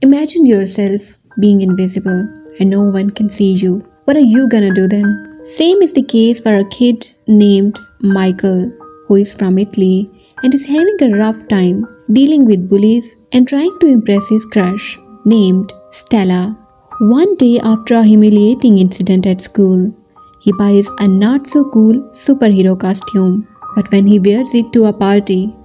Imagine yourself being invisible and no one can see you. What are you gonna do then? Same is the case for a kid named Michael who is from Italy and is having a rough time dealing with bullies and trying to impress his crush named Stella. One day after a humiliating incident at school, he buys a not so cool superhero costume. But when he wears it to a party,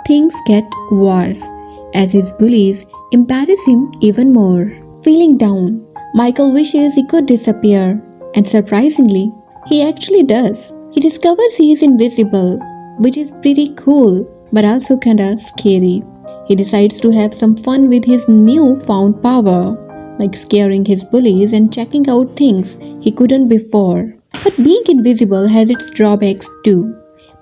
things get worse as his bullies embarrass him even more. Feeling down, Michael wishes he could disappear, and surprisingly, he actually does. He discovers he is invisible, which is pretty cool but also kinda scary. He decides to have some fun with his new found power, like scaring his bullies and checking out things he couldn't before. But being invisible has its drawbacks too.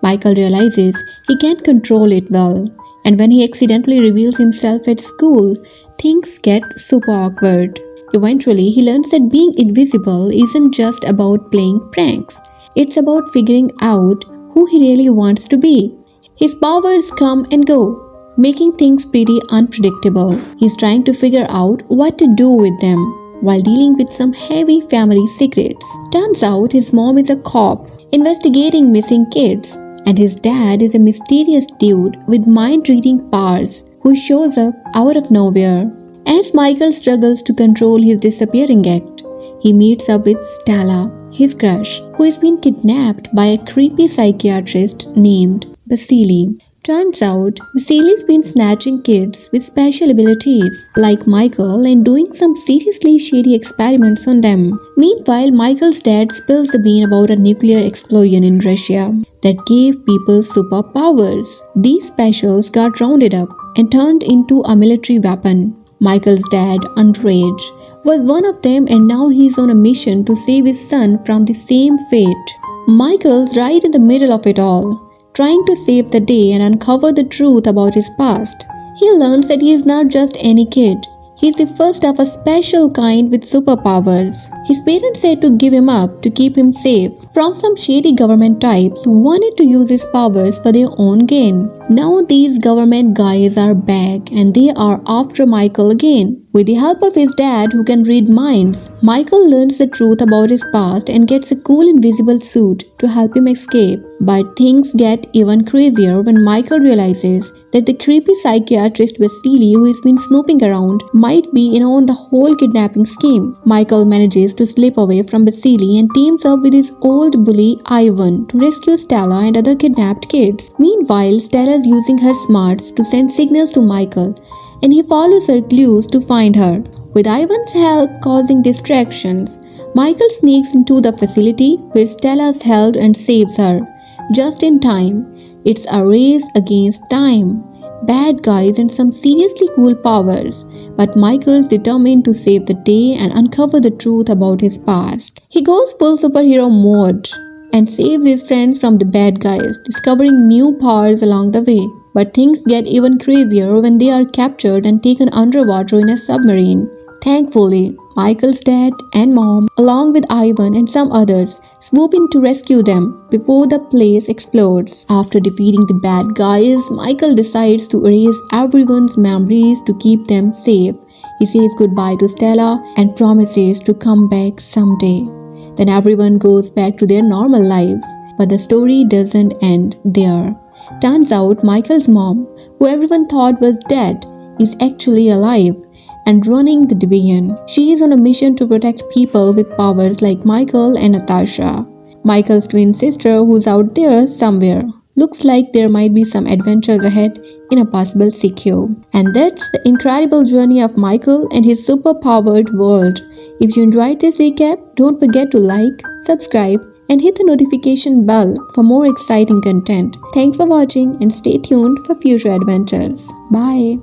Michael realizes he can't control it well, and when he accidentally reveals himself at school, things get super awkward. Eventually, he learns that being invisible isn't just about playing pranks, it's about figuring out who he really wants to be. His powers come and go, making things pretty unpredictable. He's trying to figure out what to do with them while dealing with some heavy family secrets. Turns out his mom is a cop investigating missing kids, and his dad is a mysterious dude with mind-reading powers who shows up out of nowhere. As Michael struggles to control his disappearing act, he meets up with Stella, his crush, who has been kidnapped by a creepy psychiatrist named Vasily. Turns out, Vasily's been snatching kids with special abilities, like Michael, and doing some seriously shady experiments on them. Meanwhile, Michael's dad spills the bean about a nuclear explosion in Russia that gave people superpowers. These specials got rounded up and turned into a military weapon. Michael's dad, Andrej, was one of them, and now he's on a mission to save his son from the same fate. Michael's right in the middle of it all, trying to save the day and uncover the truth about his past. He learns that he is not just any kid. He is the first of a special kind with superpowers. His parents had to give him up to keep him safe from some shady government types who wanted to use his powers for their own gain. Now these government guys are back and they are after Michael again. With the help of his dad who can read minds, Michael learns the truth about his past and gets a cool invisible suit to help him escape. But things get even crazier when Michael realizes that the creepy psychiatrist Vasily, who has been snooping around, might be in on the whole kidnapping scheme. Michael manages to slip away from Vasily and teams up with his old bully Ivan to rescue Stella and other kidnapped kids. Meanwhile, Stella is using her smarts to send signals to Michael, and he follows her clues to find her. With Ivan's help causing distractions, Michael sneaks into the facility where Stella is held and saves her. Just in time, it's a race against time, bad guys and some seriously cool powers, but Michael's determined to save the day and uncover the truth about his past. He goes full superhero mode and saves his friends from the bad guys, discovering new powers along the way. But things get even crazier when they are captured and taken underwater in a submarine. Thankfully, Michael's dad and mom, along with Ivan and some others, swoop in to rescue them before the place explodes. After defeating the bad guys, Michael decides to erase everyone's memories to keep them safe. He says goodbye to Stella and promises to come back someday. Then everyone goes back to their normal lives. But the story doesn't end there. Turns out Michael's mom, who everyone thought was dead, is actually alive and running the division. She is on a mission to protect people with powers like Michael and Natasha, Michael's twin sister, who's out there somewhere. Looks like there might be some adventures ahead in a possible sequel. And that's the incredible journey of Michael and his super-powered world. If you enjoyed this recap, don't forget to like, subscribe, and hit the notification bell for more exciting content. Thanks for watching and stay tuned for future adventures. Bye.